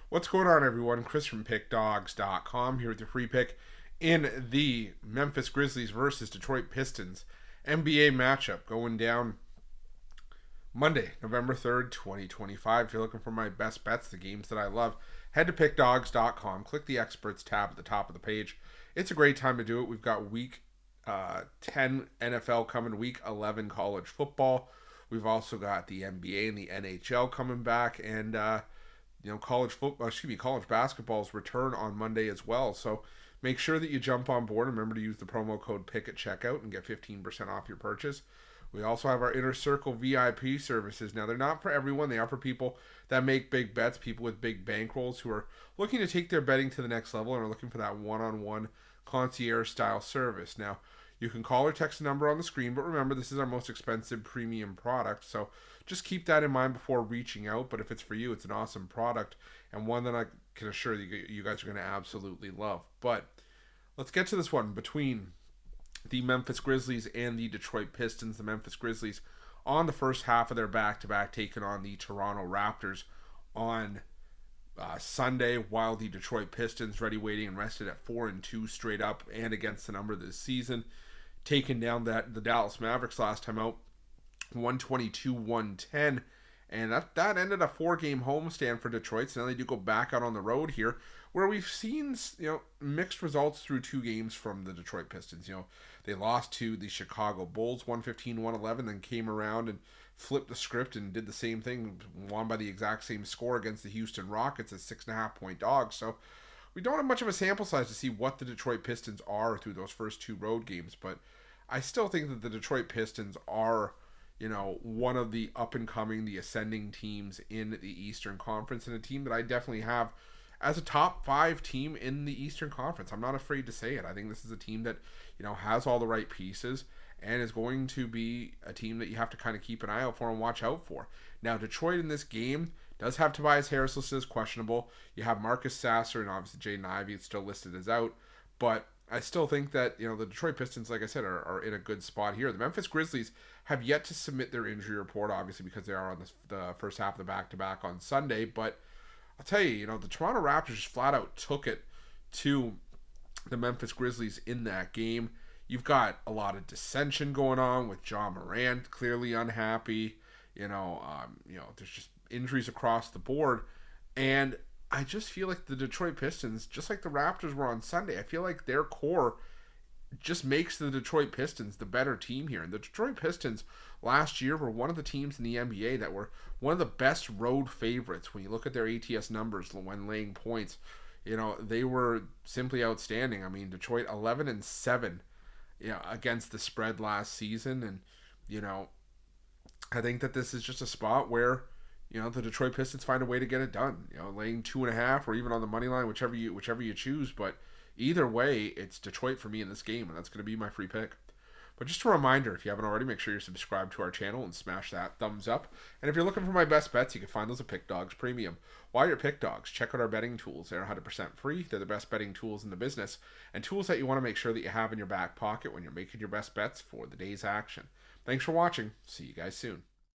What's going on, everyone? Chris from Pickdawgz.com here with your free pick in the Memphis Grizzlies versus Detroit Pistons NBA matchup going down Monday, November 3rd, 2025. If you're looking for my best bets, the games that I love, head to Pickdawgz.com. Click the Experts tab at the top of the page. It's a great time to do it. We've got week 10 NFL coming, week 11 college football. We've also got the NBA and the NHL coming back, and college basketball's return on Monday as well. So make sure that you jump on board and remember to use the promo code PICK at checkout and get 15% off your purchase. We also have our Inner Circle VIP services. Now, they're not for everyone. They are for people that make big bets, people with big bankrolls who are looking to take their betting to the next level and are looking for that one-on-one concierge-style service. Now, you can call or text the number on the screen, but remember, this is our most expensive premium product, so just keep that in mind before reaching out. But if it's for you, it's an awesome product and one that I can assure you guys are going to absolutely love. But let's get to this one between the Memphis Grizzlies and the Detroit Pistons. The Memphis Grizzlies on the first half of their back-to-back taking on the Toronto Raptors on Sunday, while the Detroit Pistons ready, waiting, and rested at 4-2 straight up and against the number this season, taking down the Dallas Mavericks last time out 122-110, and that ended a 4-game homestand for Detroit. So now they do go back out on the road here, where we've seen mixed results through 2 games from the Detroit Pistons. They lost to the Chicago Bulls 115-111, then came around and flipped the script and did the same thing, won by the exact same score against the Houston Rockets as 6.5-point dogs. So we don't have much of a sample size to see what the Detroit Pistons are through those first 2 road games, but I still think that the Detroit Pistons are one of the up-and-coming, the ascending teams in the Eastern Conference, and a team that I definitely have as a top 5 team in the Eastern Conference. I'm not afraid to say it. I think this is a team that, has all the right pieces and is going to be a team that you have to kind of keep an eye out for and watch out for. Now, Detroit in this game does have Tobias Harris listed as questionable. You have Marcus Sasser and obviously Jaden Ivey. It's still listed as out, but I still think that, the Detroit Pistons, like I said, are in a good spot here. The Memphis Grizzlies have yet to submit their injury report, obviously, because they are on the first half of the back-to-back on Sunday. But I'll tell you, the Toronto Raptors just flat out took it to the Memphis Grizzlies in that game. You've got a lot of dissension going on with John Morant clearly unhappy. There's just injuries across the board. And I just feel like the Detroit Pistons, just like the Raptors were on Sunday, I feel like their core just makes the Detroit Pistons the better team here. And the Detroit Pistons last year were one of the teams in the NBA that were one of the best road favorites. When you look at their ATS numbers when laying points, they were simply outstanding. I mean, Detroit 11-7, against the spread last season. And, I think that this is just a spot where the Detroit Pistons find a way to get it done. Laying 2.5 or even on the money line, whichever you choose. But either way, it's Detroit for me in this game, and that's going to be my free pick. But just a reminder, if you haven't already, make sure you're subscribed to our channel and smash that thumbs up. And if you're looking for my best bets, you can find those at Pickdawgz Premium. While you're at Pickdawgz, check out our betting tools. They're 100% free. They're the best betting tools in the business, and tools that you want to make sure that you have in your back pocket when you're making your best bets for the day's action. Thanks for watching. See you guys soon.